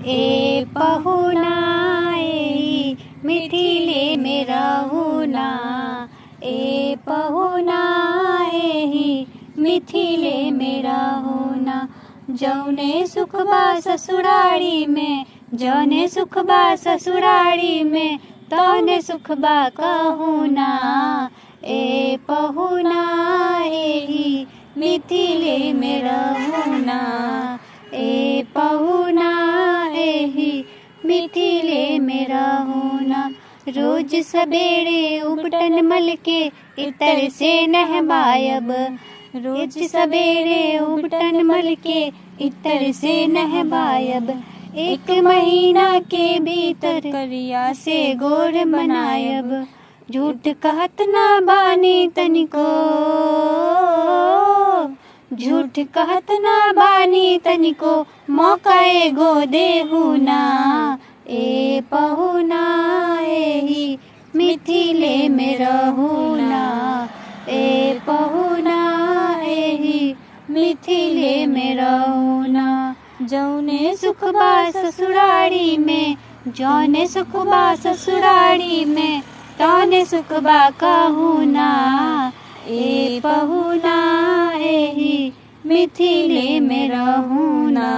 ए पहुना एही मिथिले में रहुना, ए पहुना एही मिथिले में रहुना। जौने सुख बा ससुरारी में, जौने सुख बा ससुरारी में, तौने सुख बा कहुना। ए पहुना एही मिथिले में रहुना, ए पहुना एही मिथिले में रहुना। रोज सवेरे उबटन मल के इतर से नहबायब, रोज सवेरे उबटन मल के इतर से नहबायब। एक महीना के भीतर करिया से गोर बनायब। झूठ कहत ना बानी तनिको, झूठ कहत ना बानी तनिको, मौका एगो देहुना। ए पहुना एही मिथिले में रहुना, ए पहुना एही मिथिले में रहुना। जौने सुख बा ससुरारी में, जौने सुख बा ससुरारी में, तौने सुख बा कहुना। ए पहुना एही मिथिले में रहुना।